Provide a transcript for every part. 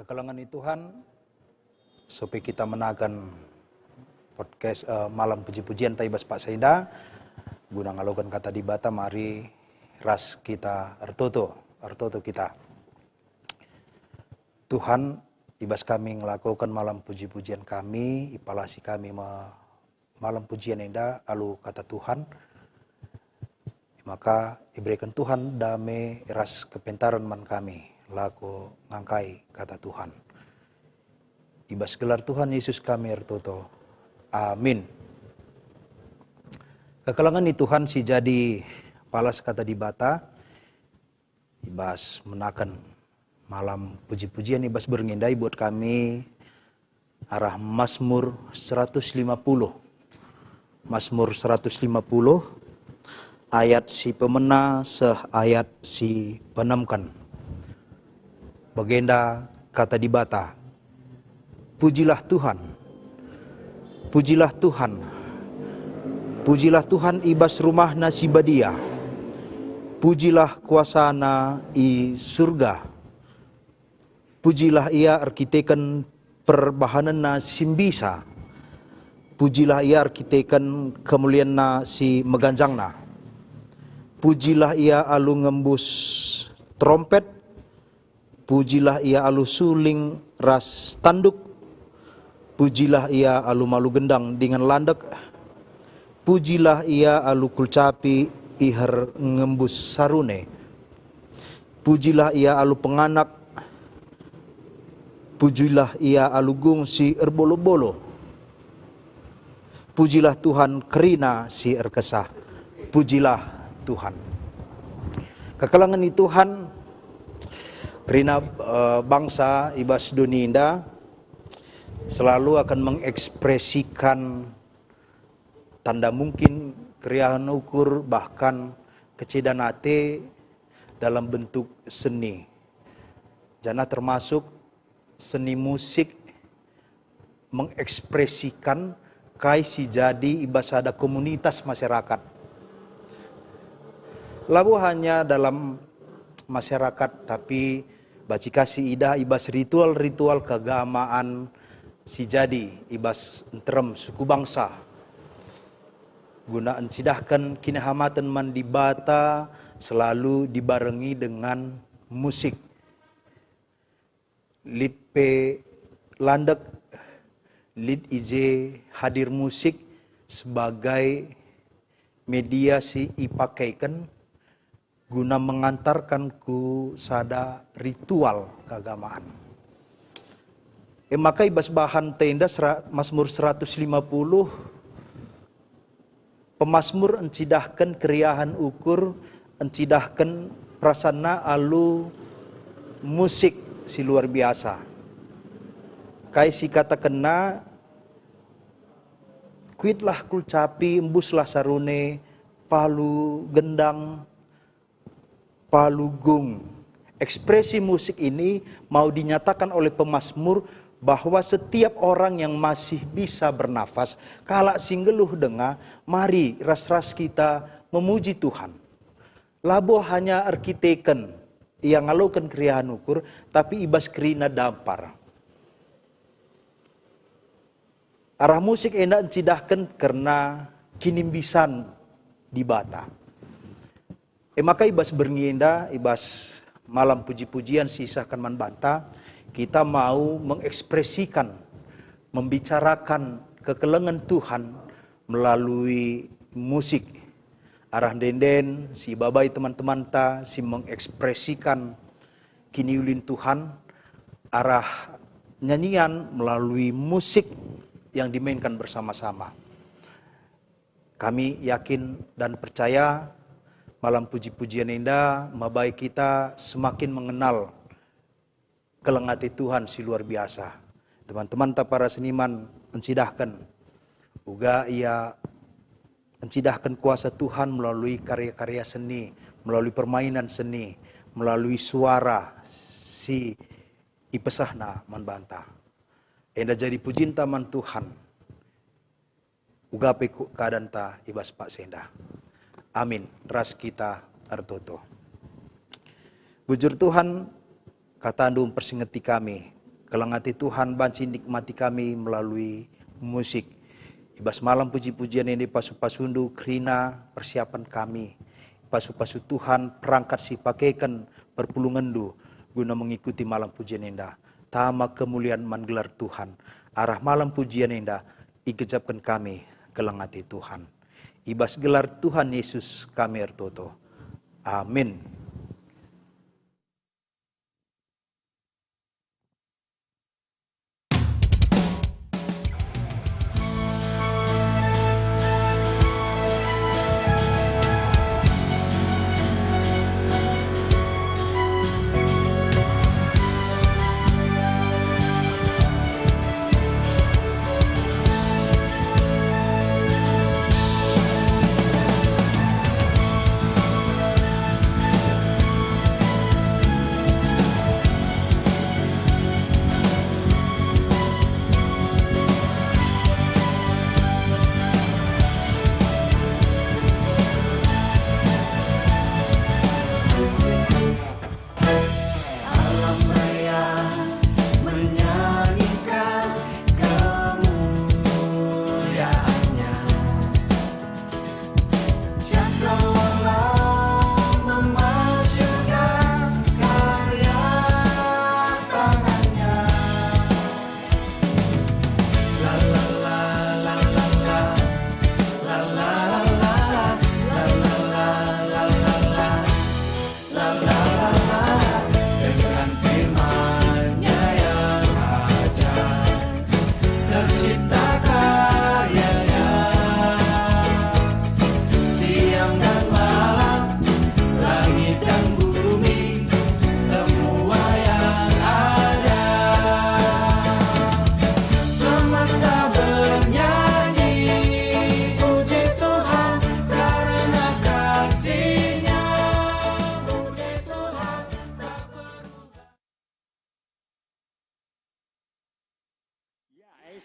Kekelangan Tuhan, supaya kita menakan podcast malam puji-pujian taibas Pak Saida, guna ngalokan kata di bata, mari ras kita artoto kita. Tuhan, ibas kami ngelakukan malam puji-pujian kami, ipalasi kami malam pujian enda, alu kata Tuhan, maka iberikan Tuhan damai ras kepentaran man kami. Laku ngangkai kata Tuhan. Ibas gelar Tuhan Yesus kami ertoto. Amin. Kekelangan ni Tuhan si jadi palas kata di bata. Ibas menakan malam puji-pujian ibas berngindai buat kami arah Mazmur 150. Mazmur 150 ayat si pemena ayat si penamkan. Bagenda kata di bata, pujilah Tuhan, pujilah Tuhan, pujilah Tuhan ibas rumah nasi badia, pujilah kuasana i surga, pujilah ia arkiteken perbahanan na simbisa, pujilah ia arkiteken kemuliaan na si meganjang na, pujilah ia alu ngembus trompet, pujilah ia alu suling ras tanduk, pujilah ia alu malu gendang dengan landek, pujilah ia alu kulcapi ihar ngembus sarune, pujilah ia alu penganak, pujilah ia alu gung si erbolo-bolo, pujilah Tuhan kerina si erkesah, pujilah Tuhan. Kekelangan ni Tuhan, kerana bangsa ibas dunia selalu akan mengekspresikan tanda mungkin keriahan ukur bahkan kecedanate dalam bentuk seni. Jana termasuk seni musik mengekspresikan kai si jadi ibas ada komunitas masyarakat. Lalu hanya dalam masyarakat tapi bacika si ida ibas ritual-ritual keagamaan si jadi ibas entrem suku bangsa guna encidahkan kinahamatan man di bata selalu dibarengi dengan musik. Lid pe landek, lid ije hadir musik sebagai media si ipakaikan guna mengantarkan ku sada ritual keagamaan. Maka ibas bahan tenda Mazmur 150 pemazmur encidahkan keriahan ukur, encidahkan prasana alu musik si luar biasa. Kai si kata kena kuitlah kulcapi embuslah sarune palu gendang palugung. Ekspresi musik ini mau dinyatakan oleh pemazmur bahwa setiap orang yang masih bisa bernafas, kala singgeluh denga, mari ras-ras kita memuji Tuhan. Labo hanya arkiteken yang ngalokan keriahan ukur, tapi ibas kerina dampar. Arah musik enak encidahkan karena kinimbisan di bata. Maka ibas berngenda, ibas malam puji-pujian sisahkan man banta, kita mau mengekspresikan, membicarakan kekelengan Tuhan melalui musik. Arah denden, si babai teman-teman ta, si mengekspresikan kiniulin Tuhan, arah nyanyian melalui musik yang dimainkan bersama-sama. Kami yakin dan percaya malam puji-pujian indah, mabai kita semakin mengenal kelengati Tuhan si luar biasa. Teman-teman tak para seniman encidahkan, uga ia encidahkan kuasa Tuhan melalui karya-karya seni, melalui permainan seni, melalui suara si ipesahna manbanta. Enda jadi pujin taman Tuhan, uga peku keadaan ta ibas Pak Senda. Amin. Ras kita artoto. Bujur Tuhan, kata andum persingeti kami, Kelengati Tuhan banci nikmati kami melalui musik. Ibas malam puji-pujian ini pasu-pasundu kerina persiapan kami. Pasu-pasu Tuhan perangkat si pakaikan perpulungandu guna mengikuti malam pujian indah. Tama kemuliaan manggelar Tuhan. Arah malam pujian indah igejapkan kami kelengati Tuhan. Ibas gelar Tuhan Yesus kami ertoto. Amin.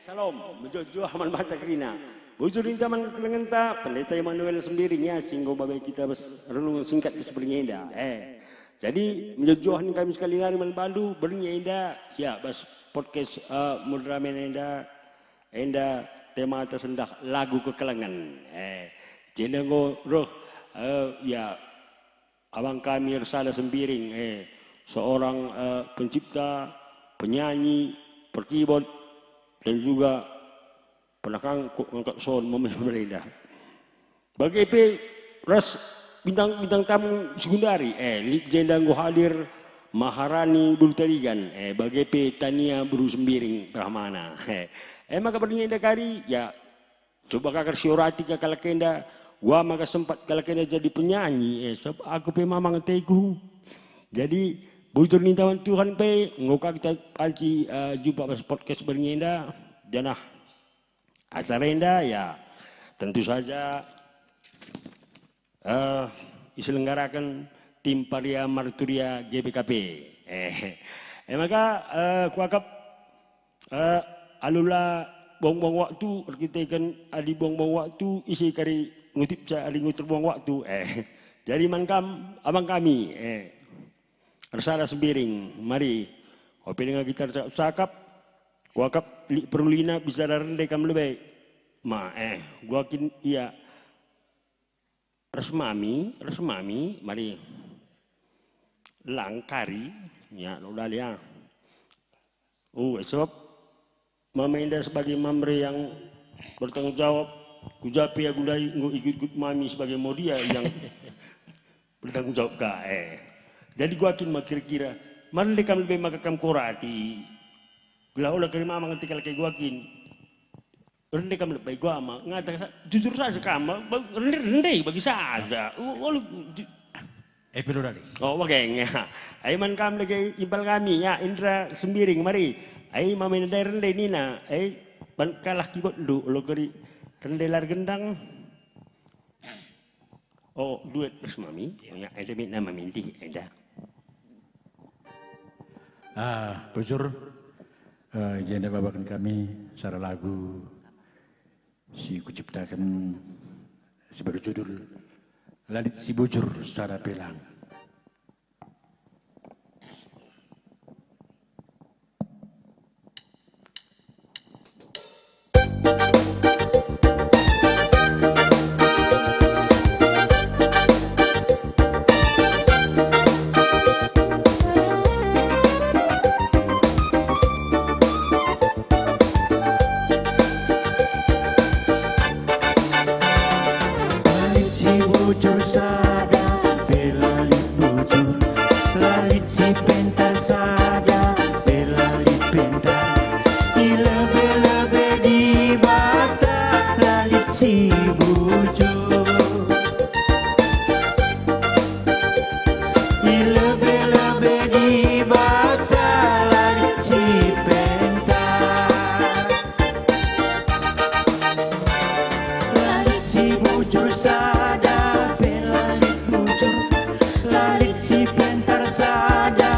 Salam, menjojo aman mata kerina. Bujurin taman kelengenta, pendeta Emmanuel sendirinya singgo bagai kita renung singkat sebenarnya indah. Jadi menjojohan kami sekali hari Balu bernya indah. Ya, bas podcast mudramen indah tema atas sendah lagu kekelangan. Jenengo roh ya abang kami Resala Sembiring seorang pencipta, penyanyi, perkibot dan juga penakang ngangkat sound memerintah. Bagi EP ras bintang tamu sekundari Ligenda hadir Maharani Bultarigan bagi EP Tania Buru Sembiring Brahmana. Maka bernyanyi kari ya coba kakak siorati kakak kenda gua maka sempat kakak kenda jadi penyanyi sebab aku pe mamang teku. Jadi butuh nintawan Tuhan pe ngoka kita palci jumpa pas podcast bernyenda janah acara indah ya tentu saja diselenggarakan tim Paria Marturia GBKP. Maka kuakap alula buang-buang waktu kita kan adi buang-buang waktu isi kari ngutip saya adi ngutur buang waktu jadi mankam abang kami Resala Sembiring, mari. Kopi dengan gitar sakap, kuakap perulina bisa rendai kam lebih. Gua kin iya. Resmami, mari. Langkari, ya udah lihat. Sebab Mama Indah sebagai mamre yang bertanggung jawab, kujapi aku dari ikut mami sebagai modia yang bertanggung jawab Jadi gua akin kira-kira, mana lekam lebih makakam korati, gula kiri mama ngerti kalau kayak gua akin, rendai kam lebih gua ama, ngata jujur saja kamu, rendai bagi saja, Epilogi. Oh oke, aiman kam lagi impal kami ya Indra Sembiring mari, mama rendai nina, kalah kibot lu, lo kiri rendai lar gendang. Oh duit terus mami, ya ada minta minti ada. Bujur, janda babakan kami secara lagu si kuciptakan si berjudul Lalit Si Bujur Secara Pelang. bujur sada belalit bujur lalit si pentar sada belalit pentar ilebe-lebe di bata lalit si bujur ilebe-lebe di bata lalit si pentar lalit si bujur sada belalit bujur lalit si pentar sada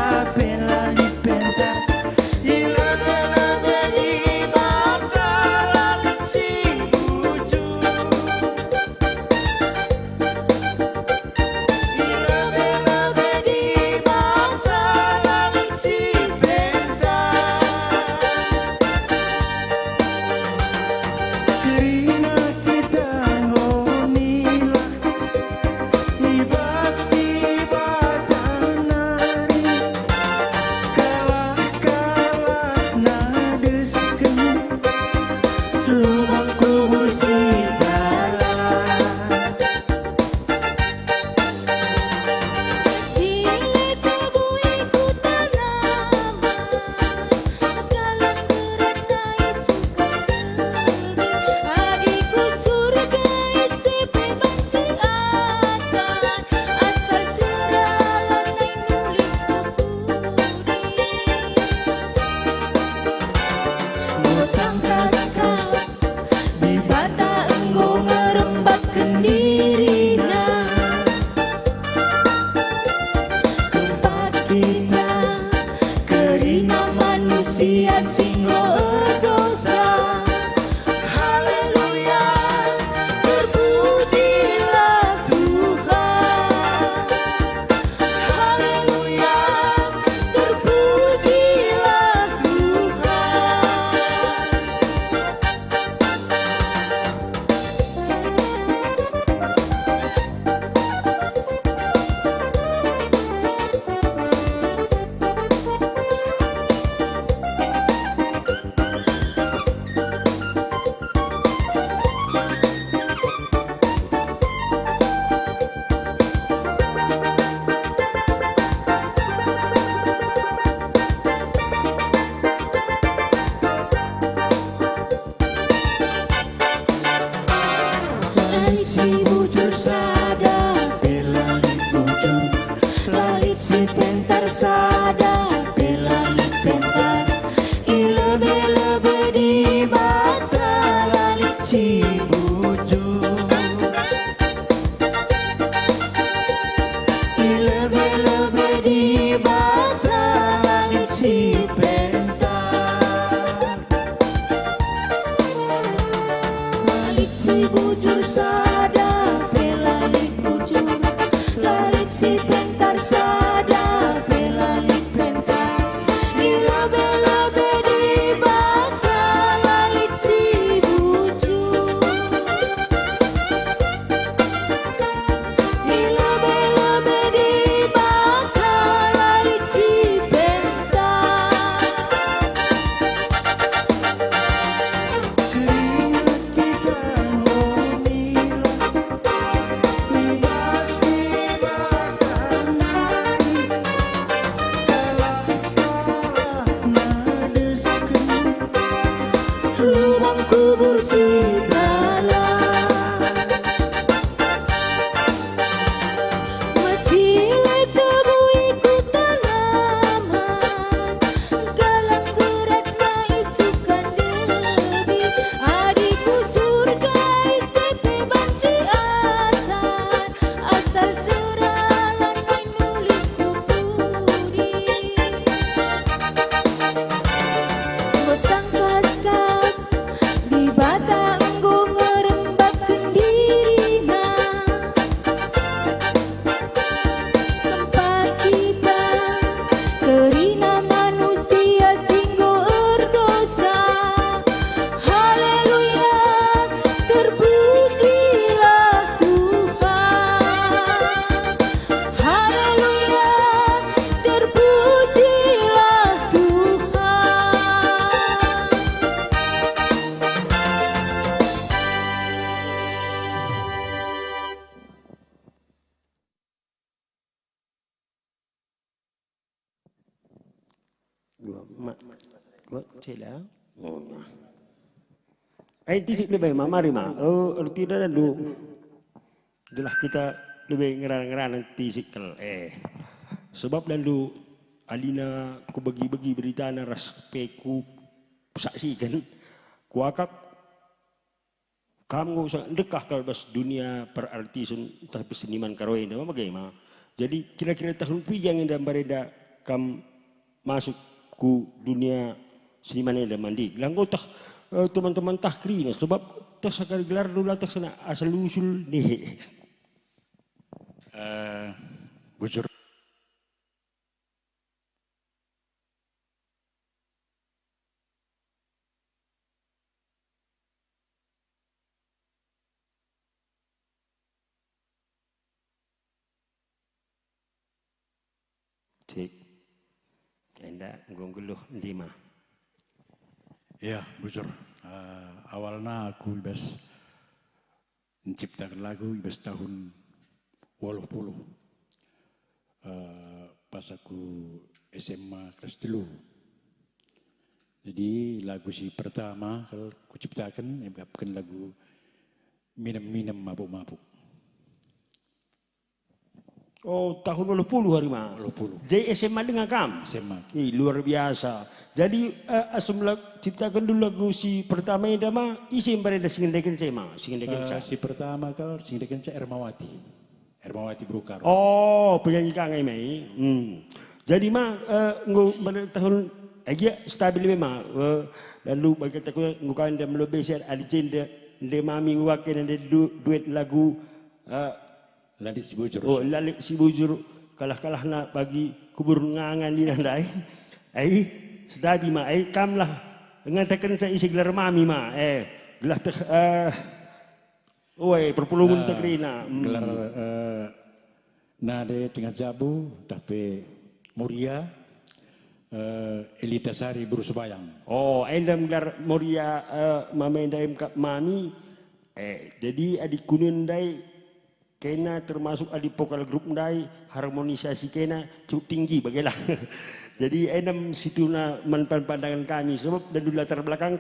Gua cila. Oh. Tisik lebih mari arti dah dulu. Itulah kita lebih ngeran tisik kel. Sebab lalu alina ku bagi-bagi berita na ras peku saksikan. Ku akak kamu sangat dekah kalau bas dunia perartisan tapi seniman karoy nama bagaimana. Jadi kira-kira tahun yang anda bereda kam masuk ku dunia seniman yang mandi. Langkau tah teman-teman tahkri sebab tak sakar gelar dulu tak sana asal usul nih. Bujur. Cik, anda nggonggeluh lima. Ya, bujur. Awalnya aku ibas menciptakan lagu ibas tahun 80. Pas aku SMA kelas 3. Jadi lagu si pertama kalau aku ciptakan bukan lagu minum-minum mabuk-mabuk. Oh, tahun 80 hari mah. 80. Jadi SMA dengan kam? SMA. Luar biasa. Jadi asam ciptakan dulu lagu si pertama yang mah isi yang berada singendekan cema, singendekan Si pertama kalau singendekan Ermawati. Ermawati Brukar. Oh, penyanyi kangen mai. Jadi mah pada tahun aja stabil memang. Lalu bagi aku ngukan dia melebih siat alicin dia mami wakin dia duet lagu Lalit si bujur. Oh, lalit si bujur kalah-kalah nak bagi kubur ngangan di nandai. Sedabi mah kam lah ngatakan saya isi gelar mami mah gelar perpulungan takrina. Gelar nade tengah jabu tapi Muria Elitasari Burusubayang. Oh, endam gelar Muria mama endam kap mami jadi adik kunun dai kena termasuk di vokal grup ndai harmonisasi kena cukup tinggi bagilah. Jadi enam situ na pandangan kami sebab dari latar belakang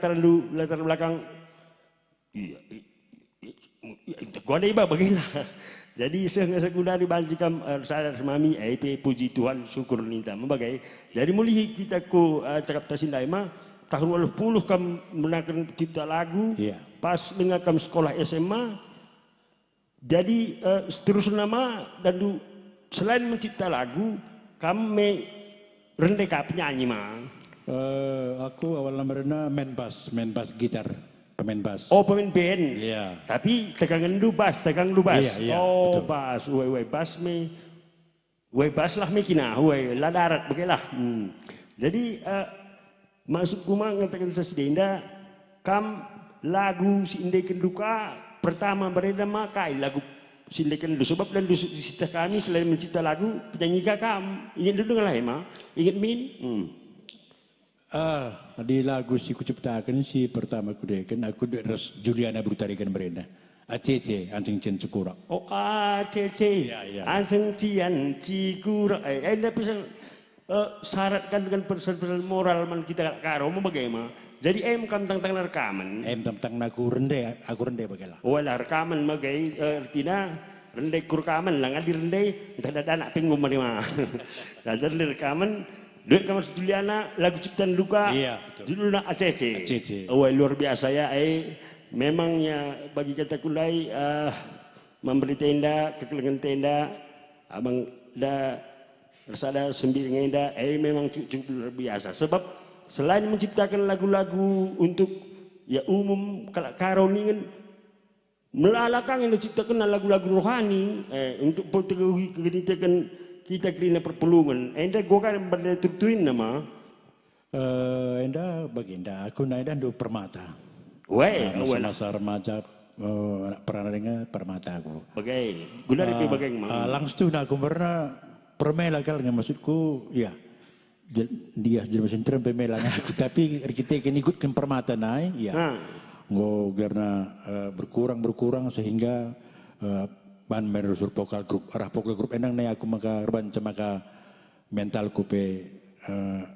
gua ada iba bagilah. Jadi sekundari banjikam sadar semami puji Tuhan syukur ninta membagai. Jadi mulai kita ku cakap tasindai mah tahun 80 kam menakan cipta lagu pas dengan kam sekolah SMA. Jadi seterusnya nama dan selain mencipta lagu, kami rendeka penyanyi mah. Aku awalnya merena main bass gitar, pemain bass. Oh, pemain band. Iya. Tapi tegang bass. Iya, oh, betul. bass, bass me, bass lah me kina, lah darat begitulah. Jadi masuk kumang ngatakan sesidenda, kam lagu si Inde Kenduka. Pertama bereda makai lagu sindekan dulu sebab dan cita kami selain mencipta lagu penyanyi kakam ingin dulu lah emang ingin min. Di lagu si kuciptakan si pertama kudekan aku ras Juliana Brutarikan bereda. ACC Anjing Cian Cikura. Oh ACC Anjing Cian Cikura. Anda bisa syaratkan dengan pesan-pesan moral man kita karo mau bagaimana? Jadi kam tentang rekaman. Tentang aku rende bagaimana? Oh lah rekaman magai artinya rende kurkaman lah ngadi rende entah ada anak pinggung mana. Dan jadi rekaman duit kamar Juliana lagu ciptaan luka. Iya betul. Judulnya ACC. Oh luar biasa ya. Memangnya bagi kata kulai memberi tenda kekelengan tenda abang dah bersada sembilan tenda memang cukup luar biasa sebab selain menciptakan lagu-lagu untuk ya umum karoningan melalakang yang diciptakan lagu-lagu rohani untuk perteguhi kegenitakan kita kerana perpulungan. Enda gua kan berdetutuin nama. Enda baginda aku naik dan permata. Masa remaja anak pernah dengar permata aku. Bagai, guna lebih bagai mana? Langsung aku pernah permela kal dengan maksudku ya. Dia jadi mesin tren pemelang aku tapi kita kan ikutkan permata naik ya karena berkurang sehingga ban merusur vokal grup arah vokal grup enang naik aku maka rebanca maka mentalku pe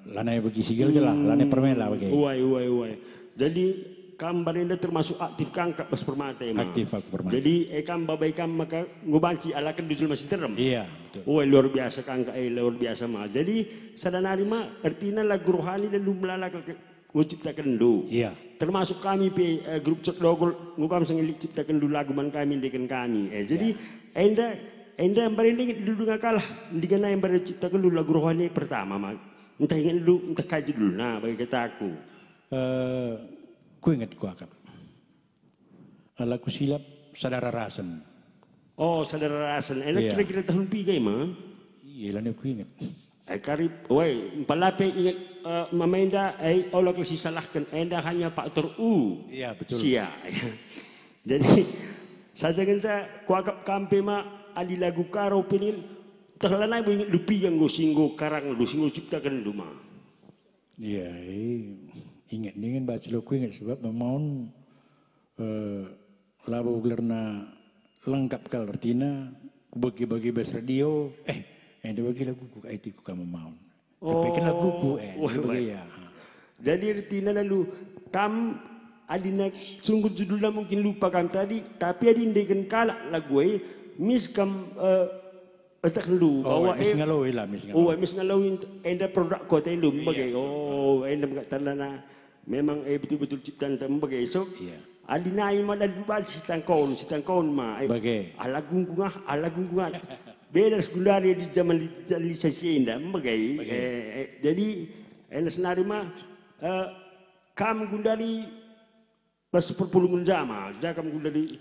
lanai bagi sigil je lah, lanai permela bagi. Uai. Jadi kambar ini termasuk aktif kangkap pas permata emang. Aktif aku permata. Jadi kam babai kam maka ngubanci alakan dujul masih terem. Iya, betul. Luar biasa kangkap luar biasa mah. Jadi sadanari mah artinya lagu rohani dan lumlala nguciptakan du. Iya. Termasuk kami grup cek dogol ngukam sengilik ciptakan du lagu man kami dengan kami. Jadi enda yang ini dulu nggak kalah dengan yang ciptakan du lagu rohani pertama mah. Entah ingat dulu, entah kaji dulu. Nah bagi kata aku. Ku ingat ku akap. Lagu silap Saudara Rasen. Oh, Saudara Rasen. Enak kira-kira tahun piga mah. Iya, lah ku ingat. Karib, palape ingat mamenda olok si salahkan enda hanya faktor U. Iya, betul. Sia. Jadi saja kita kuakap kampe mah adi lagu karo penin terlanai ingat lupi yang go singgo karang lu singgo ciptakan rumah. Iya, ingat dengan baca lagu ingat sebab memang labu gelarna lengkap kal artinya bagi-bagi bas radio ada bagi lagu ku IT ku kamu mau. Tapi kan lagu ku bagi ya. Jadi artinya lalu kam adina sungguh judulnya mungkin lupa kam tadi tapi adindekan kalak lagu mis kam tak lu bahwa mis ngalawi lah mis ngalawi. Mis ngalawi enda produk kota itu bagai enda mengatakan memang betul-betul ciptaan tembagai so adina ima dan bal si tangkon ma bagai alagung kunga beda sekundari di zaman digitalisasi indah bagai jadi enda senari mah kam gundari pas perpulungan kam gundari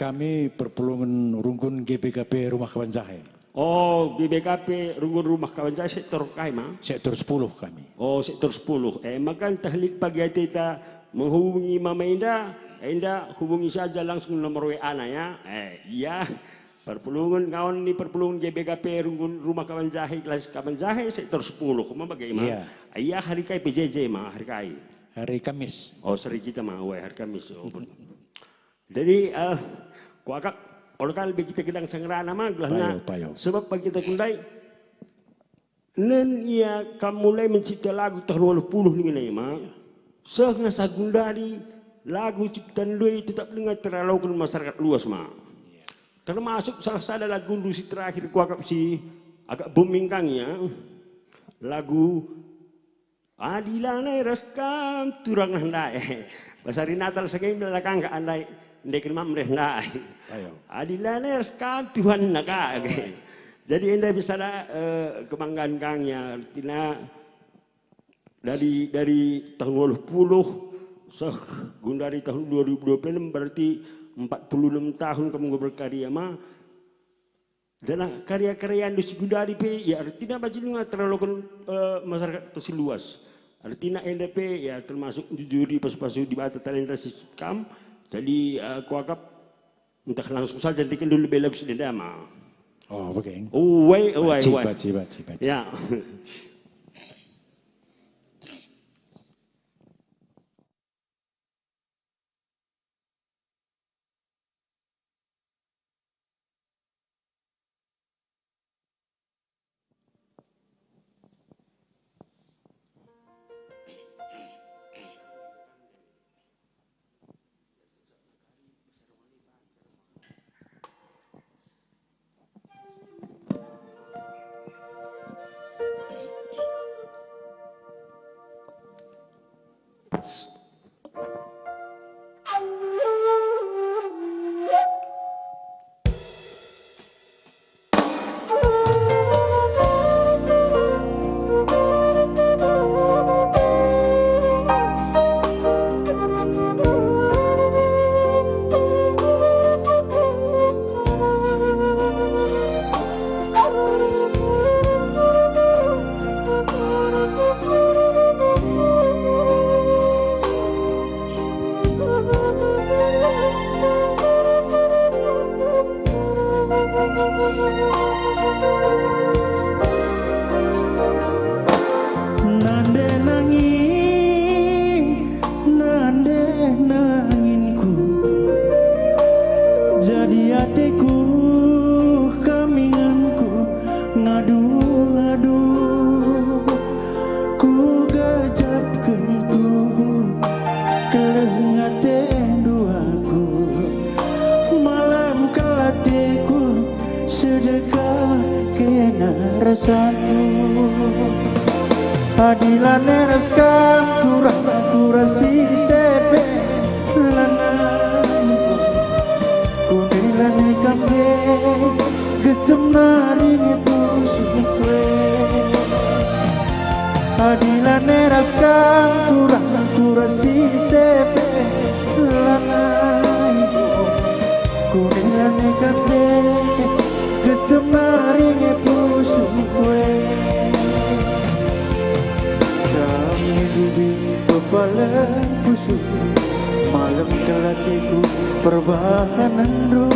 kami perpulungan rungkun GBKP Rumah Kawan Jahe. Oh, GBKP Rumah Kawan Jahe sektor kai mah? Sektor 10 kami. Oh, sektor 10. Maka tahlil pagi kita menghubungi Mama Indah hubungi saja langsung nomor WA ya. Iya. Perpulungan kawan ni perpulungan GBKP Rumah Kawan Jahe kelas Kawan Jahe sektor 10. Mah bagaimana? Iya hari kai PJJ mah hari kai. Hari Kamis. Oh, seri kita mah hari Kamis. Oh, jadi kuakak kalau kalau kita gedang sangrana mah gelahna sebab bagi kita kundai nen ia kamu mulai mencipta lagu tahun 80 ni mah sehingga sagundari lagu ciptaan lui tetap dengar terlalu ke masyarakat luas mah termasuk salah satu lagu lusi terakhir kuakak si agak booming kangnya lagu Adilane reskam turang handai pasari Natal segini belakang ke andai ndekin mamreh na adilane reskam Tuhan naka jadi anda bisa ada kebanggaan kangnya artinya dari tahun 80 gundari tahun 2026 berarti 46 tahun kamu berkarya mah dan karya-karya yang gundari pe ya artinya baju nggak terlalu masyarakat terseluas artinya NDP ya termasuk juri pas-pasu di bata talenta kam jadi kuakap entah langsung saja nantikan dulu belok sudah mah. Oh, oke. Baca. Ya. sedekah kena rasaku. Adilan neras kam turah kurasi sepe lanai kunilane kamje getem naringe pusukwe. Adilan neras kam turah kurasi sepe lanai kunilane kamje getem naringe pusukwe. Kepala busuk malam kelatiku perbahanan ru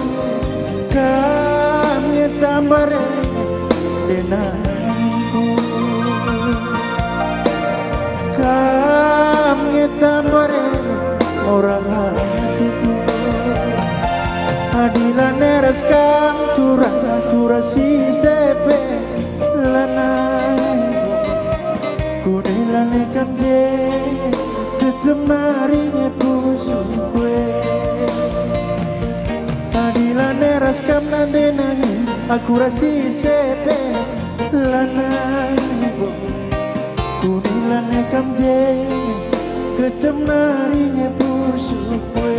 kami tambare denangku kami tambare orang hatiku. Adilan neras kam turah kurasi sepe lanai kunilane kamje getem naringe pusukwe. Adilan neras kam nande nangin aku rasi sepe lanai kunilane kamje getem naringe pusukwe.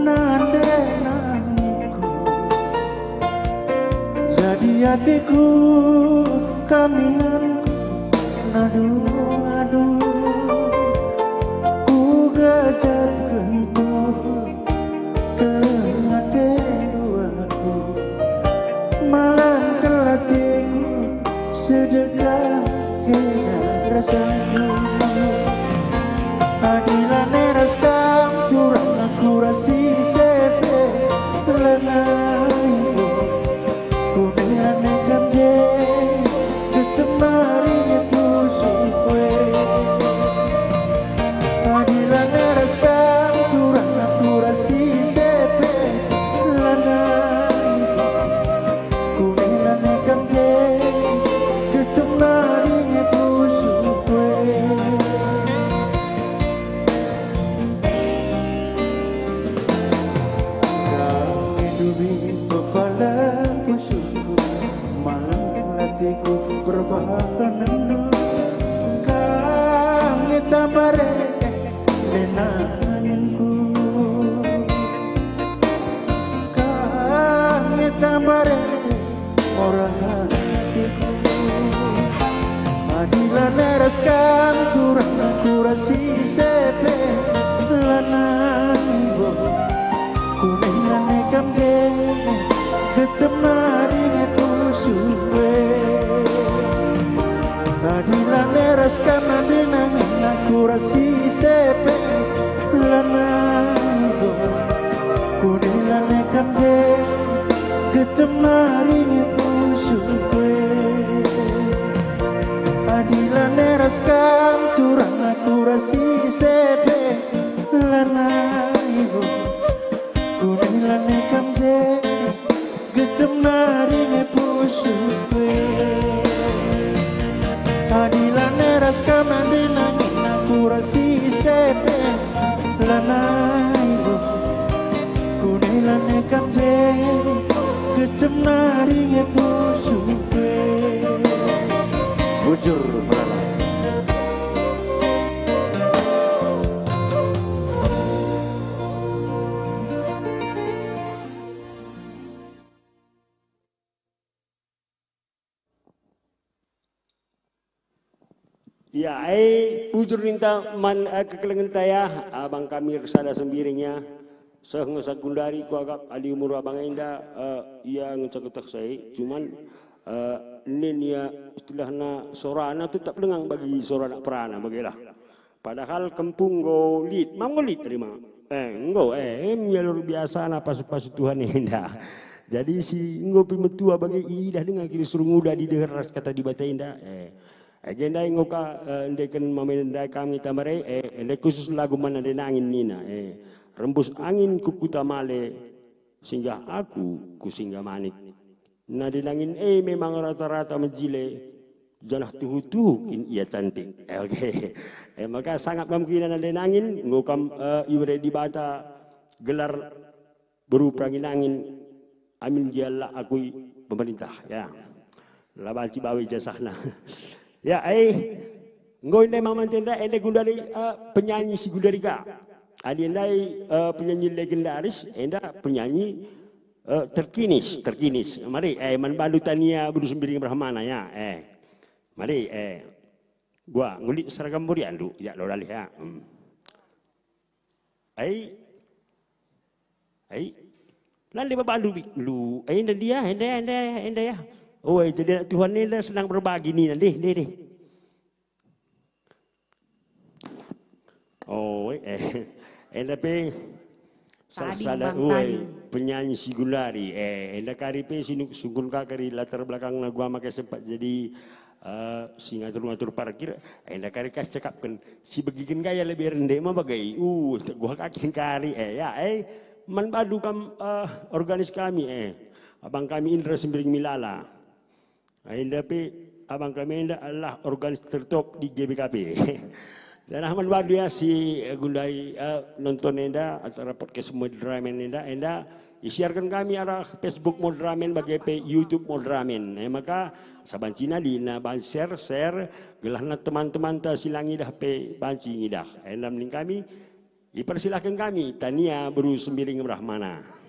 Nande nanginku jadi hatiku kamianku nadu ku gajat kentuh ke hati duaku malam kelatiku sedekah kena rasaku. Adilan neras kam turang aku rasi sepe lanai kunilane kamje getem naringe pusukwe. Adilan neras kam turang aku rasi sepe lanai kunilane kamje getem naringe pusukwe. Kepala busuk malam kelatiku berbahanan kami tambare denanginku kami tambare orang hatiku. Adilan neras kam turang aku rasi sepe lanai kunilane kamje getem naringe pusukwe. Adilan neras kam nande nangin aku rasi sepe lanai kunilane kamje getem naringe pusukwe. Adilan neras kam turang aku rasi sepe lanai kunilane kamje getem naringe pusukwe. Adilan neras kam nande nangin aku rasi sepe lanai kunilane kamje getem naringe pusukwe. Bujur belalai. Ya, bujur minta man kekelengan taya, abang kami resada sembirinya. Saya ngesak gundari ku agak adi umur abang enda, ia ngecak-ngecak saya. Cuman nen ya istilahnya sorana tetap lengang bagi sorana perana bagilah. Padahal kempung go lit, mam go lit dari mana? Luar biasa na pas Tuhan enda. Jadi si ngopi metua bagi idah dengan kiri suruh muda di deras kata di bata indah. Agenda ngoka ndeken mamenda kami tamare ndek khusus lagu mana denangin nina rembus angin kuku tamale singgah aku ku singgah manik. Nah denangin memang rata-rata menjile janah tuhu-tuhu kin ia cantik. Oke. Maka sangat kemungkinan denangin ngokam iwre di bata gelar berupa angin amin jalla akui pemerintah ya. Labanci bawi jasahna. Ya, ngoi ndai mama tenda ende gundari penyanyi si Gundarika. Adi ndai penyanyi legendaris, enda penyanyi terkinis. Mari man balu tania budu sembiring brahmana ya. Mari gua ngulik seragam burian du ya lo dalih ya. Lalu babalu lu enda dia enda ya. Oh, jadi Tuhan ini senang berbagi nih, deh. Oh, tapi salah penyanyi si Gulari, karipe sinuk sungkun kakari latar belakang gua makai sempat jadi si ngatur parkir, kari kas cakapkan si begikin gaya lebih rendah mah bagai, gua kakin kari, man badu kam organis kami, abang kami Indra Sembiring Milala. Tapi abang kami adalah organis tertop di GBKP. Dan Ahmad Badu ya si Gundai nonton enda acara podcast Modramen enda isiarkan kami arah Facebook Modramen bagi YouTube Modramen. Maka saban Cina di na ban share gelahna teman-teman ta silangi dah pe banci ngidah. Dalam link kami dipersilahkan kami tania beru sembiring Brahmana.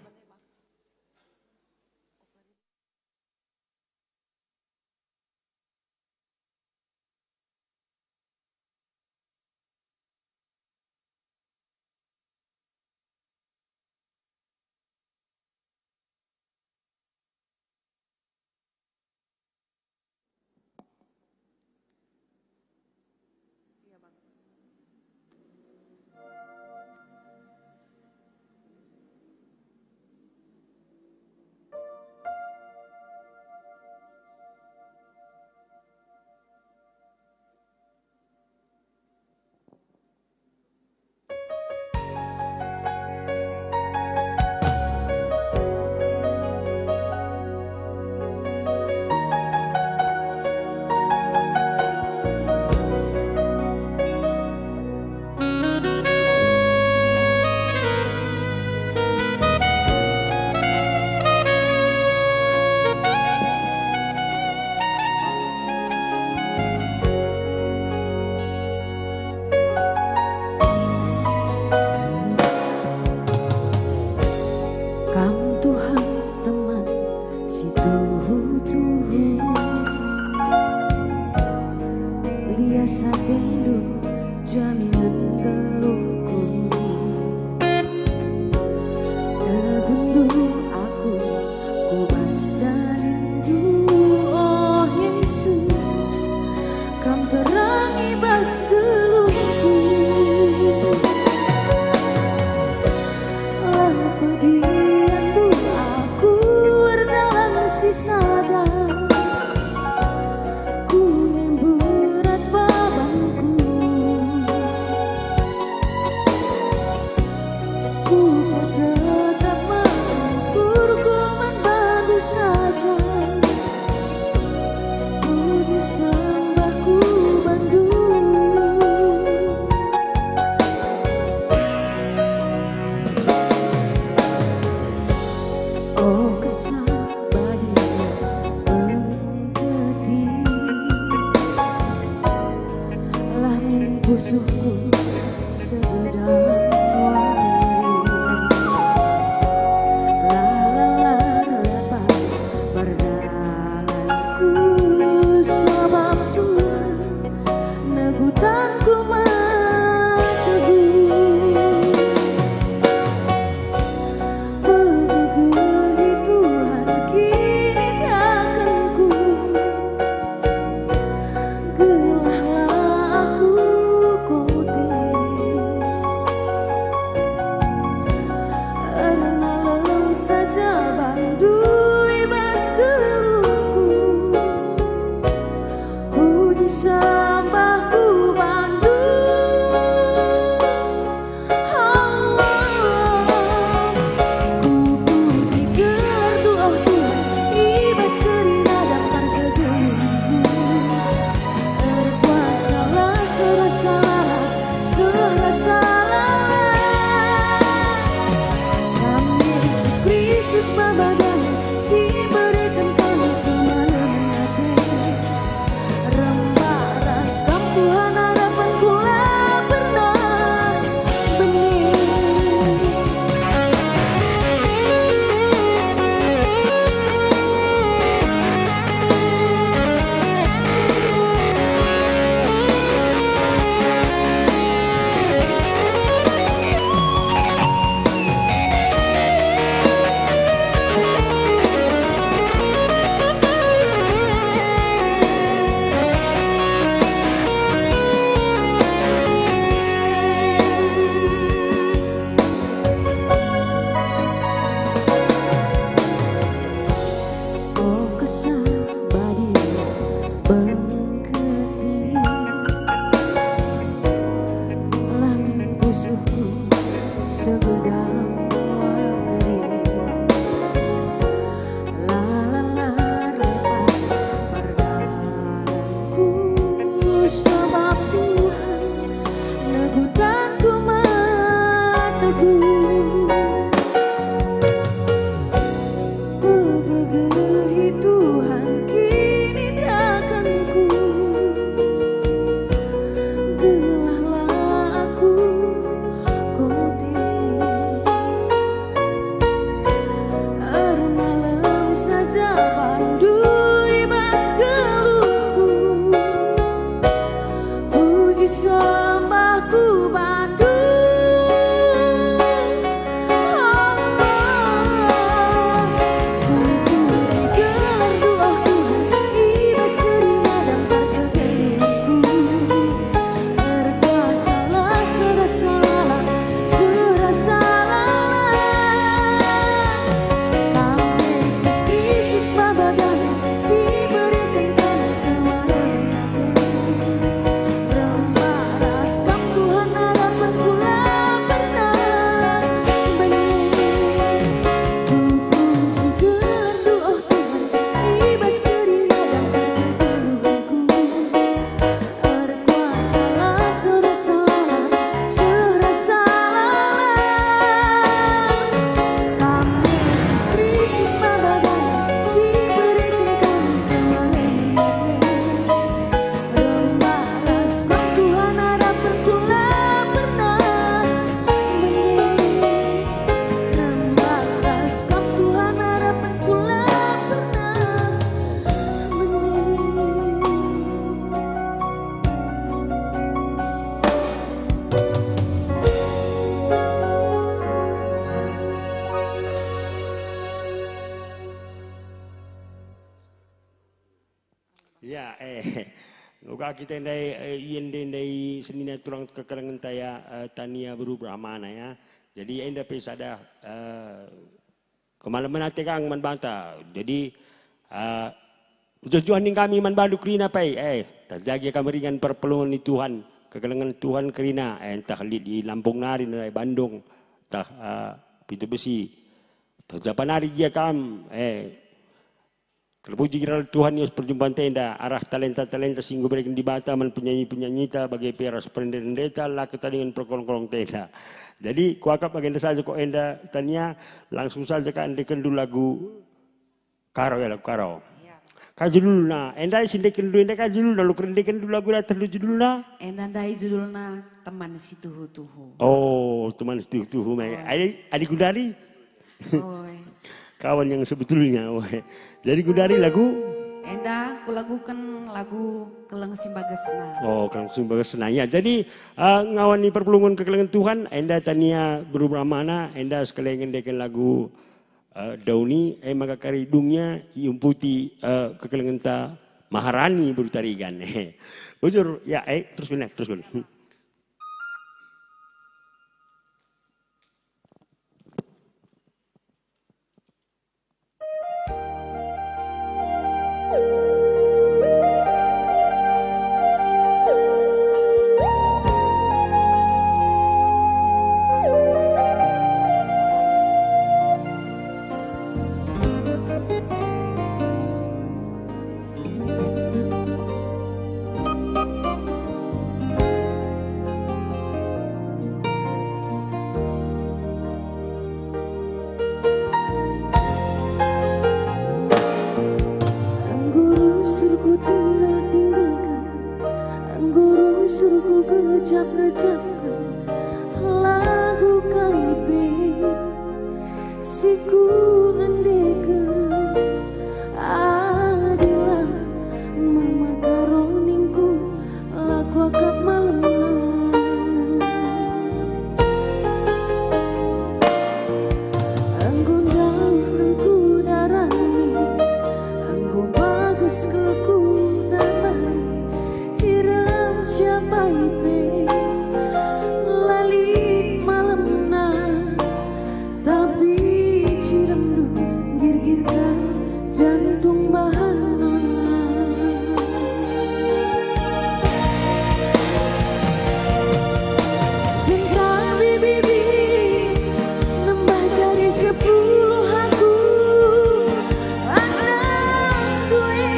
Ya, luka kita ndai ndai senina turang kekalangan taya tania berubah mana ya. Jadi enda pesada kemalaman hati kang manbanta. Jadi tujuan kami manbalu kerina pai terjaga kameringan perpelungan di Tuhan, kekalangan Tuhan kerina entah di Lampung Nari dari Bandung, entah Pintu Besi. Terjapan hari dia kam terpuji kira Tuhan Yesus perjumpaan tenda arah talenta-talenta singgung berikan di Batam penyanyi-penyanyi ta bagi peras pendeta lah kita dengan perkolong-kolong tenda. Jadi kuakap agenda saja kok enda tanya langsung saja kan dekan dulu lagu Karo ya lagu Karo. Kaji dulu na, enda sindekan dulu enda kaji dulu lalu kerendekan dulu lagu dah terlucu dulu na. Enda ndai judulna teman si tuhu-tuhu. Oh teman si tuhu-tuhu. Adik Gudari. Kawan yang sebetulnya. Jadi Gudari lagu? Enda kulagukan lagu Keleng Simbagasna. Oh Keleng Simbagasna ya. Jadi ngawani perpelungan kekelengan Tuhan. Enda tania berubah mana. Enda sekalian ngendekan lagu Dauni. Maka karidungnya yumputi kekelengan ta Maharani berutarigan. Bujur ya terus guna. ngecap-ngecapkan lagu KIP siku endekeun adalah mama karoningku laku akap malemna anggun jauh darani anggun bagus kelku zamani ciram siapa ipe lalik malemna tapi ciram du gir-girkan jantung bahana sentra bibi nembah jari 10 aku anak duwe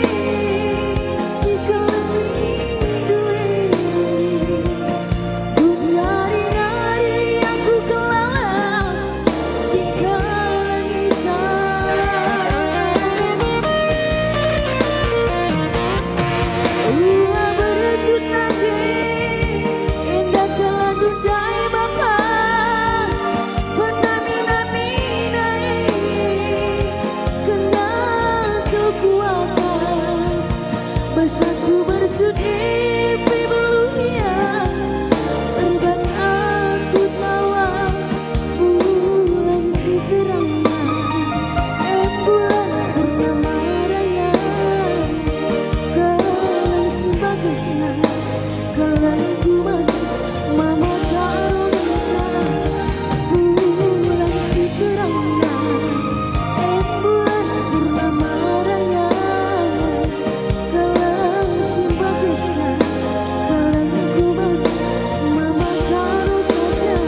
si kelemi duwe dunyari-nari aku kelala si kalangisan ulah berejut nage endah kelagu dai bapa penami-nami nae kena kekuatan besaku bersudi beluhia erban aku tawa bulan si terangna bulan purnama raya kalang si bagesna kalang kuman mama karonca bulan si terangna bulan purnama raya kalang si bagesna kalang kuman mama karo saja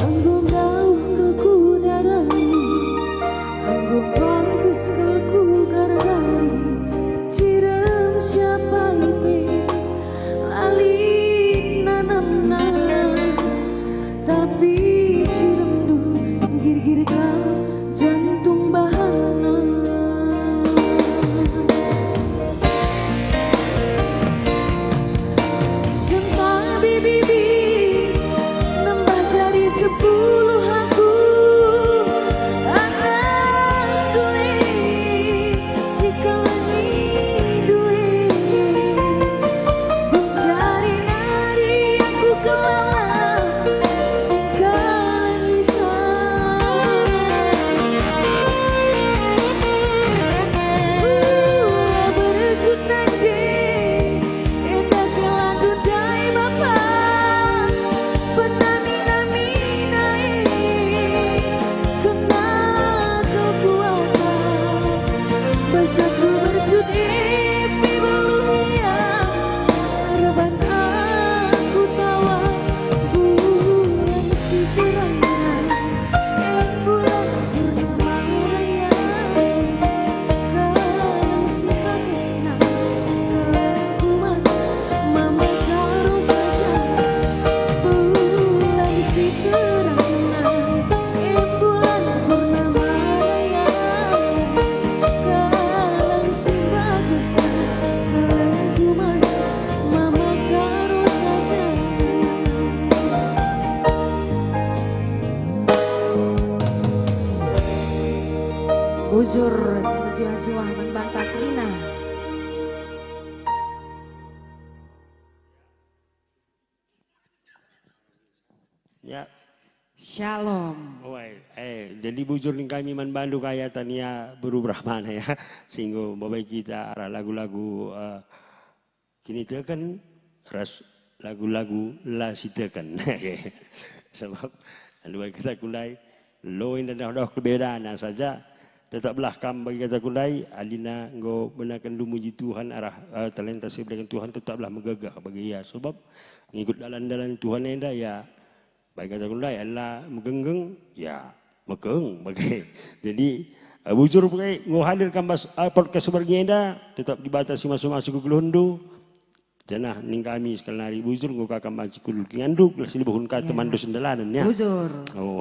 anggun jauh kelku darani anggun bagus kelku gargari ciram siapa ipe lali nanamna tapi ciram du gir-girkan jantung bahana sentak bibi nembah jari 10 aku anak duwe si keleni duwe gundari-nari aku kelala si kalangisan ulah berejut nade endah kelagu dai bapa penami-nami nae kena kekuatan besaku bersudi beluhia reban aku tawa bulan si terangna bulan purnama raya kalang si bagesna kalang kuman mama karo saja bulan si terangna bulan purnama raya kalang si bagesna kalang kuman mama karo saja Bujur sejuah-juah membantah Lina Ya, Shalom. jadi bujur ning kami man bandu kaya tania berubah mana ya sehingga bapak kita arah lagu-lagu kini tekan ras lagu-lagu la sitekan sebab lalu kita kulai loin dan dah perbedaan saja tetaplah kam bagi kata kundai alina ngo benakan du muji Tuhan arah talenta sebelah Tuhan tetaplah megagah bagi ia sebab ngikut dalan-dalan Tuhan enda ya bagi kata kundai Allah megenggeng ya mekeng bagi jadi bujur pakai ngo hadir kambas podcast sebagai enda tetap dibatasi masuk-masuk ke gelundu janah ning kami sekali hari bujur ngo kakam maci kul nganduk lah silibahun ka teman dosen dalanan ya Bujur. oh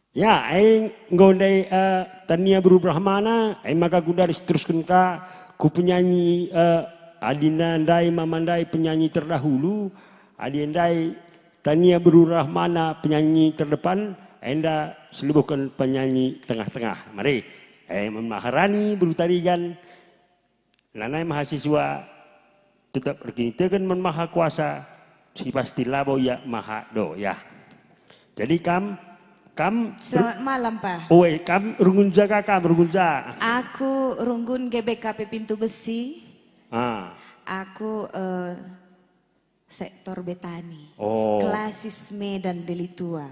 ya aing ngondai tania berbrahmana aing maka gudar teruskan ka ku penyanyi adina ndai mamandai penyanyi terdahulu adindai tania berbrahmana penyanyi terdepan enda selibuhkan penyanyi tengah-tengah mari Maharani berutarigan lanai mahasiswa tetap berkitakan men maha kuasa si pasti labo ya maha do ya jadi kam Selamat malam Pak. Oi, kam rungunja kakak rungunja. Aku Runggun GBKP Pintu Besi. Aku sektor Betani. Oh. Klasis Medan Delitua.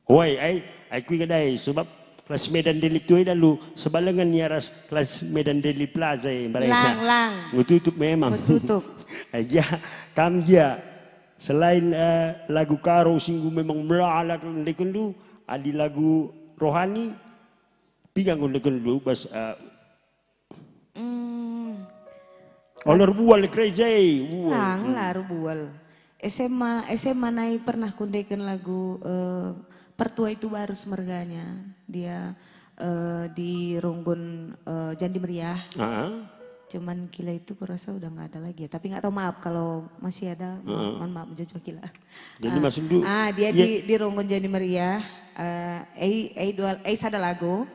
Oi, aku ingat sebab kelas Medan Delitua dalu sebalengan ya ras kelas Medan Deli Plaza Lang. Ngututup memang. Ngututup. Ya, kam ya selain lagu karo singgu memang melala kendu adi lagu rohani pigang kendu bas olor bual crazy Laru bual. SMA nai pernah kundekan lagu Pertua Itu Baru Semerganya. Dia di Runggun Jandi Meriah. Cuman Kila itu kurasa udah nggak ada lagi ya. Tapi nggak tahu maaf kalau masih ada. Mohon maaf Jojo Kila. Jadi masuk dulu. Dia di Runggun Jandi Meriah. Ada lagu.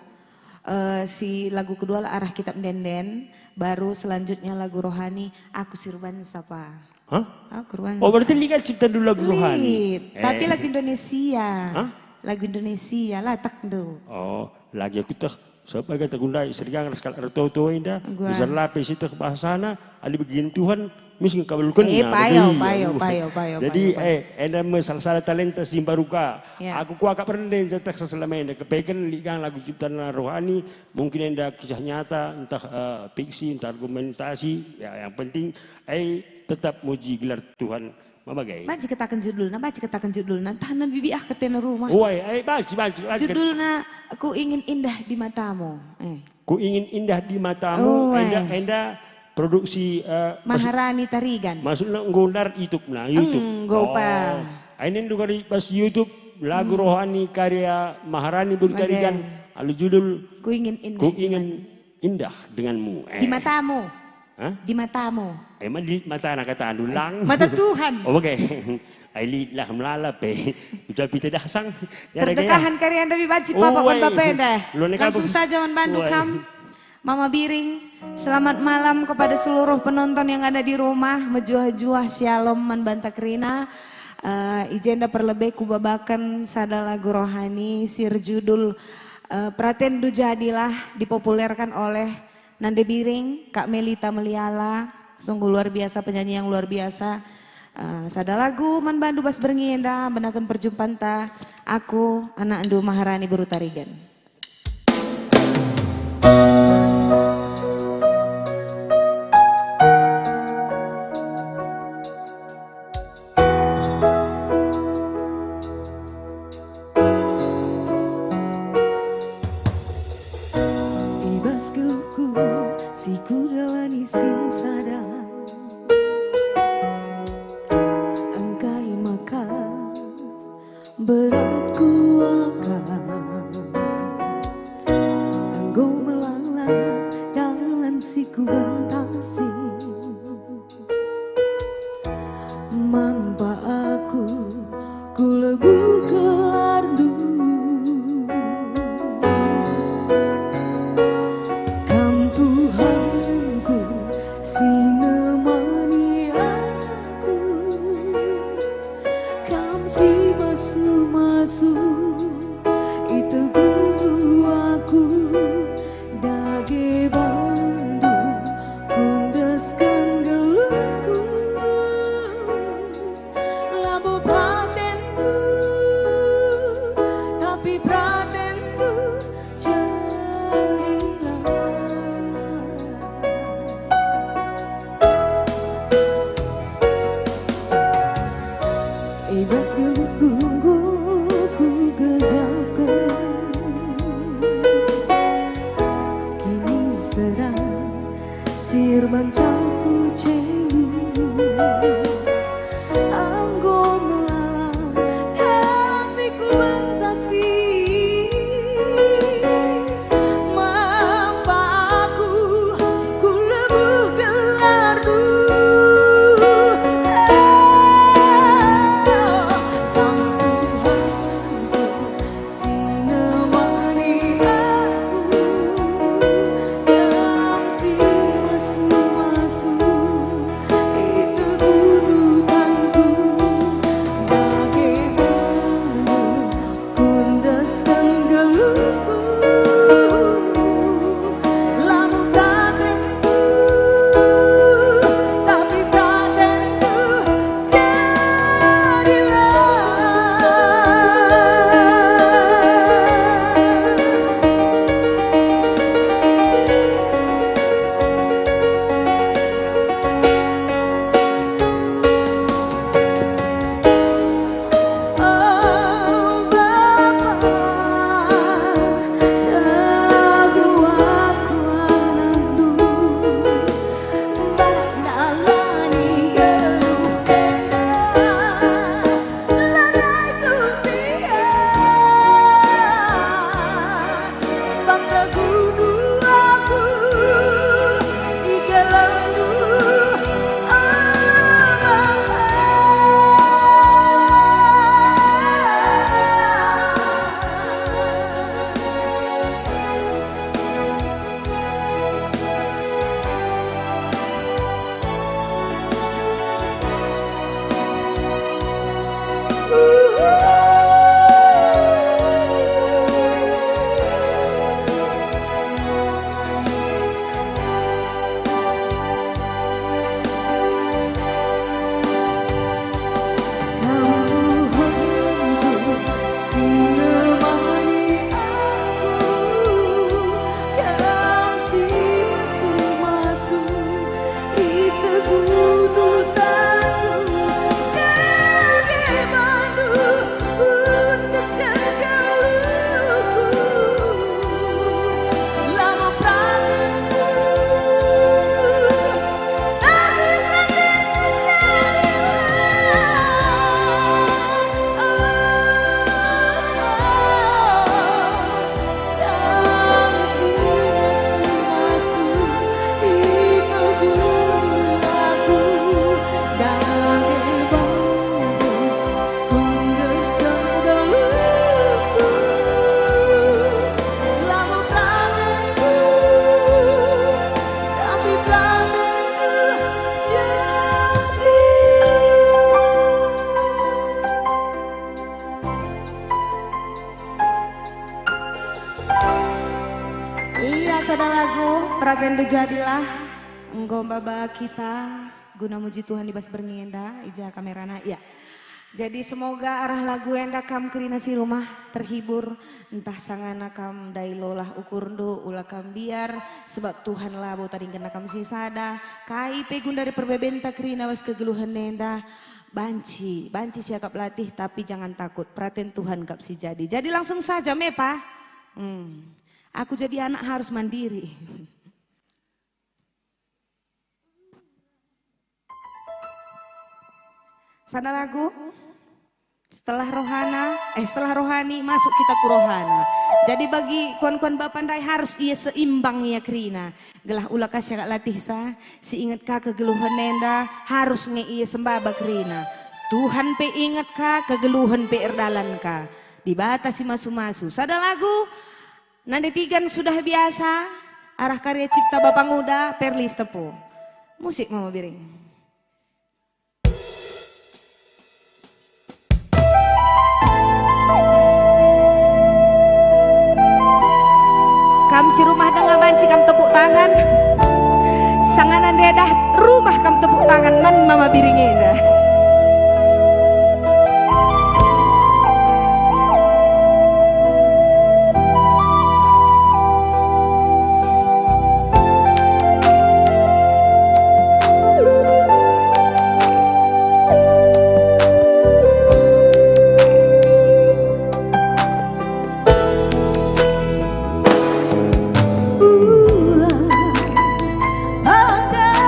Si lagu kedua lah Arah Kitab Denden. Baru selanjutnya lagu rohani Aku Sirban Sapa. Hah? Aku Sirban. Oh berarti lihat cipta dulu lagu rohani. Tapi lagu Indonesia. Lagu Indonesia lah tak do. Oh lagi aku tuh. Sebab kata gundai sergang sekal arto-to indah bisa lapis itu ke bahasana ali begin Tuhan mesti kabulkan payo. Jadi ada salah talenta simbaruka aku agak pernah cetak selama ini kepekan ligang lagu ciptaan rohani mungkin ada kisah nyata entah fiksi entah argumentasi ya yang penting tetap muji gelar Tuhan mabagai baca ketakan judulna tahanan bibi ketena rumah baca judulna Ku Ingin Indah di Matamu Ku Ingin Indah di Matamu enda produksi Maharani Tarigan maksudnya ngundar YouTube ini dukari pas YouTube lagu rohani karya Maharani Bertarigan alu judul Ku Ingin Indah denganmu di matamu. Di matamu. Emang di mata anak kata dulang. Mata Tuhan. Oke. Aili lah melalap Udah pita dasang. Terdekahan karya Anda bibaci Papa on Bapenda. Langsung saja membantu kam. Mama Biring. Selamat malam kepada seluruh penonton yang ada di rumah. Mejuah-juah shalom man Bantakrina. Ijenda perlebih kubabakan sada lagu rohani sir judul Praten Du Jadilah dipopulerkan oleh Nande Biring, Kak Melita Meliala, sungguh luar biasa penyanyi yang luar biasa. Sada lagu man bandu bas berngenda, benakan perjumpaan ta. Aku anak Andu Maharani Berutarigan. Si kudalani si sadar Angkai maka beratku akan Anggo melanglang dalam si kubentasi Mampa aku kulebu kelardu serbancaku cengis anggo melalang dalam siku bentasi mampa aku ku lebu gelardu Kang Tuhanku sinemani aku dalam si masu-masu itu dudutanku bagaimana kundaskan geluhku lamu pratenku tapi pratenku Oh Bapa, tahu aku anakku, bas nalani geluh enak, lanai tutia, sebab tergudu aku, igalandu, Tuhanku sinemani aku dalam si masu-masu itu dudutanku bagaimana kundaskan geluhku lama pratenku tapi pratenku dalam si masu-masu itu dulu aku bagaimana kundaskan geluhku lama pratenku tapi pratenku jadi Iya, sada lagu Pratendu jadilah engkau baba kita guna muji Tuhan di bas berngenda ija kamerana ya. Jadi semoga arah lagu enda kam kerina si rumah terhibur entah sangana kam dailolah ukurndu ulah kam biar sebab Tuhan lah bau tadi kena kam si sada kai pegun dari perbebenta kerina was kegeluhan nenda banci siakap latih tapi jangan takut praten Tuhan kap si jadi langsung saja mepa. Aku jadi anak harus mandiri. Sana lagu. Setelah rohani masuk kita ke rohana. Jadi bagi kuan-kuan bapandai harus ia seimbang ya krina. Gelah ulah kasih kak latih sa. Si ingat ka kegeluhan nenda harus nge ia sembaba krina. Tuhan pe ingat ka kegeluhan pe erdalan ka. Dibatasi masu-masu. Sada lagu. Nanti tigan sudah biasa. Arah karya cipta Bapak Muda Perlis Tepu. Musik Mama Biring. Kam si rumah dengar banci kam tepuk tangan. Sanganan dedah rumah kam tepuk tangan man Mama Biring indah. Ada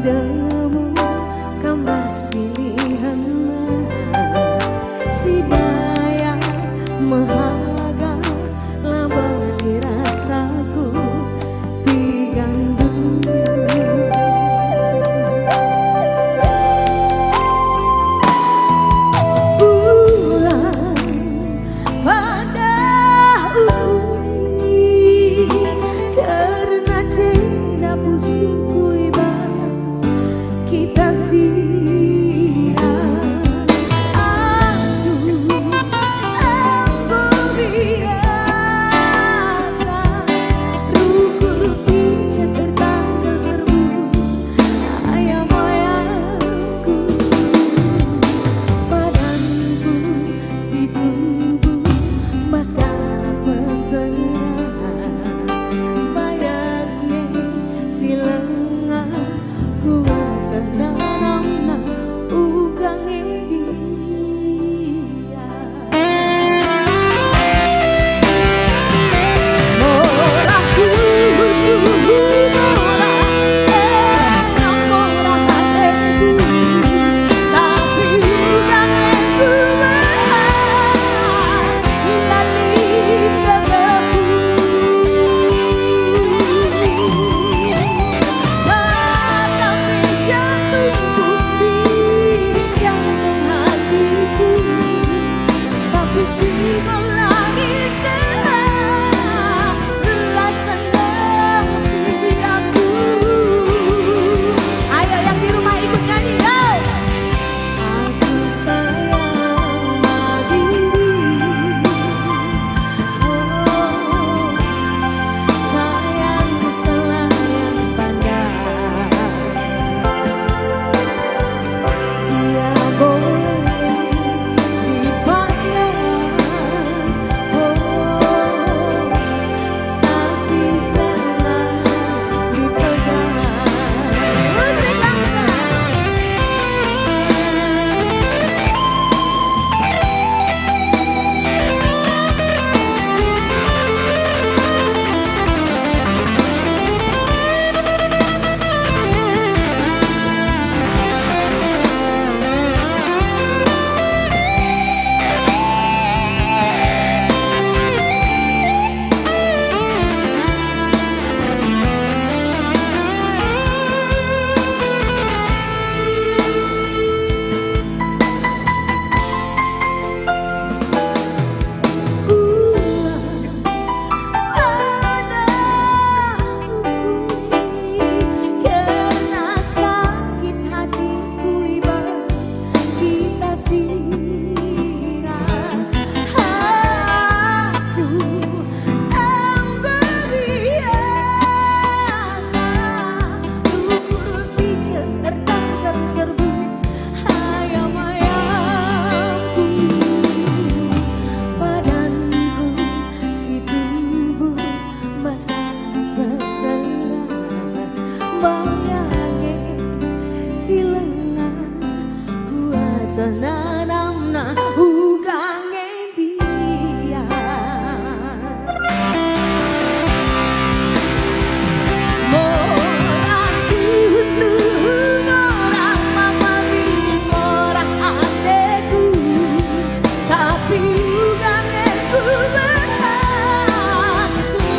padamu kambas pilihanmu si bayang mahaga labali rasaku digandung bulan pada ukuri karena cinta pusingku ibas kita siram aku biasa rukur pincet tertanggal serbu ayam-ayamku badanku si tubuh maskara mesra bayaknya si lengah kuat tenang ugang dia morah kutu morah enam morah hatiku tapi ugang lali gagaku tapi jantungku diri jantung hatiku tapi simbol lagi lah senang si aku ayo yang di rumah ikut nyanyi yo aku sayang Madiri sayang selayan pandang dia boleh dipandang tapi jangan dipegang musik karena sakit hatiku ibas kita siram aku biasa rukur pijet tertanggal serbu ayam-ayamku badanku si tubuh maskara mesra bayangnya si lengah kuat tenanamna ugange dia morah kutu morah mama biri morah adekku tapi ugange ku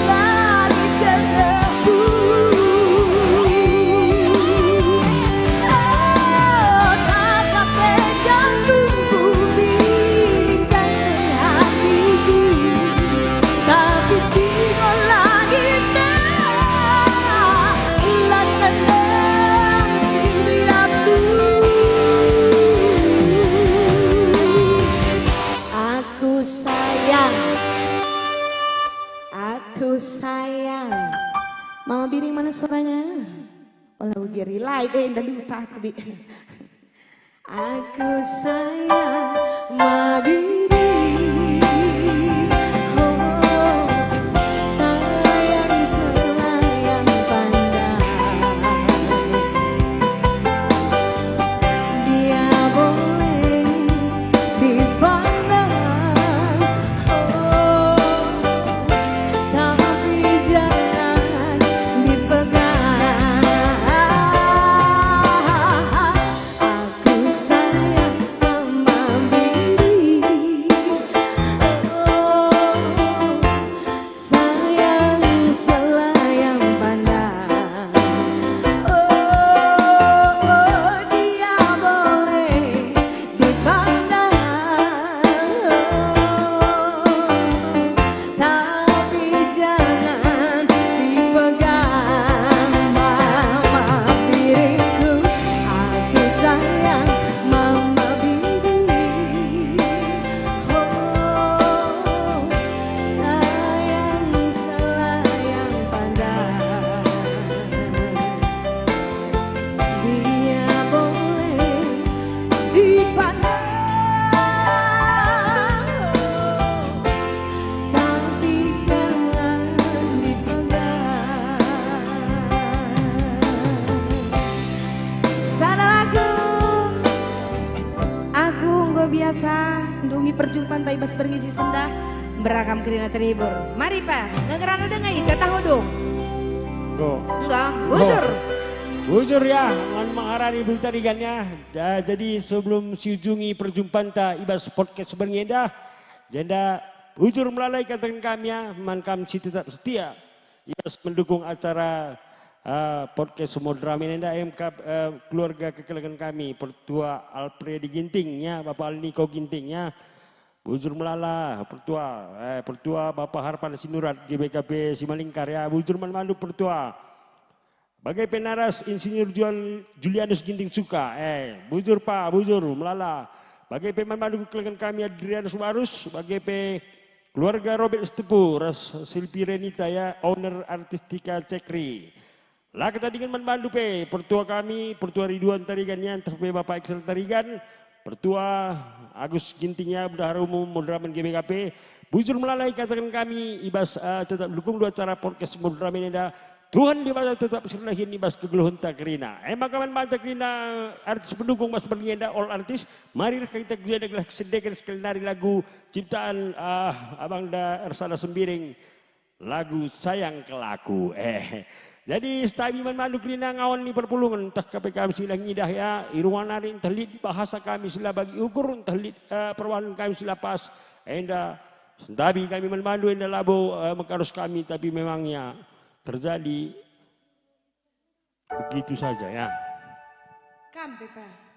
lali gagaku tatape jantungku biring jantung hatiku tapi simbol lagi lah senang si aku sayang Mama Biring mana suaranya olah ugiri lai deh udah lupa aku bi aku sayang Madiri sayang selayan pandang dia boleh dipandang tapi jangan dipegang sujungi perjumpaan taibas berngisi sendah berakam kerina terhibur. Mari Pak, ngegerano dengai tahu dong. Enggak, bujur. Bujur ya, mengarani berita rigannya. Jadi sebelum sujungi perjumpaan taibas podcast berngenda, janda bujur melalui katakan kami ya, kami tetap setia. Yes, mendukung acara podcast Samudra Menenda MK keluarga kekelangan kami Pertua Alfredi Gintingnya Bapak Alniko Gintingnya bujur melala Pertua Bapak Harpan Sinurat GBKP Simalingkar ya bujur memandu Pertua bagai penaras Insinyur Julianus Ginting Suka bujur Pak bujur melala bagai pemandu kekelangan kami Adrianus Warus bagai keluarga Robert Estepu Ras Silpi Renita ya owner Artistika Cekri. Lah kita dengan membantu pertua kami, pertua Ridwan Tarigannya, entah Bapak Excel Tarigan, pertua Agus Gintingnya, Bendahara Umum Modraman GBKP, bujur melalui katakan kami, ibas tetap dukung dua acara podcast Modraman Menenda, Tuhan ibas tetap sirlahin ibas kegeluhun takrina. Maka membantu takrina artis pendukung Mas Bernienda all artis, mari kita adalah sedekan sekali nari lagu ciptaan Abang Da Ersana Sembiring, lagu Sayang Kelaku. Jadi stabi memandu kerina ngawan ni perpulungan entah kami sila ngidah ya irungan hari entah lid bahasa kami sila bagi ukur entah lid perwanan kami sila pas enda stabi kami memandu enda labo mekarus kami tapi memangnya terjadi begitu saja ya. Kampe Pak.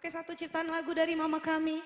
Oke, satu ciptaan lagu dari mama kami.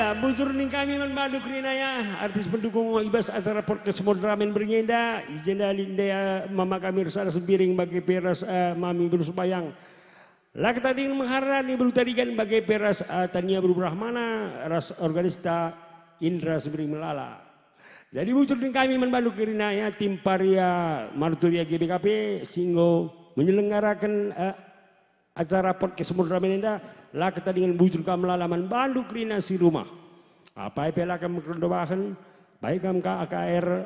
Ya, bujur ning kami man Bandung Krina ya, artis pendukung ibas acara podcast Modramen Bernyenda, Ijenda Linda mama kami Rusara Sembiring bagi peras mami bersubayang. Lak tadi mengharani berutarikan bagi peras Tania Berubrahmana, ras organista Indra Sembiring Melala. Jadi bujur ning kami man Bandung Krina ya, tim Paria Marturia GBKP singgo menyelenggarakan acara podcast Modramen Enda lah kita dengan bujur kam lalaman Bandung Krina si rumah. Apa ipela kam kerdobahan baik kam ka AKR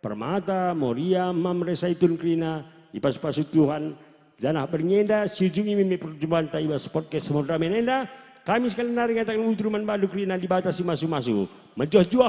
Permata Moria Mamre Saitun Krina ipas pasutuhan janah bernyenda sujungi mimi perjumpaan taibas podcast Modramen Enda. Kami sekali nari ngatakan bujur man Bandung Krina dibatasi masu-masu. Menjoh-joh.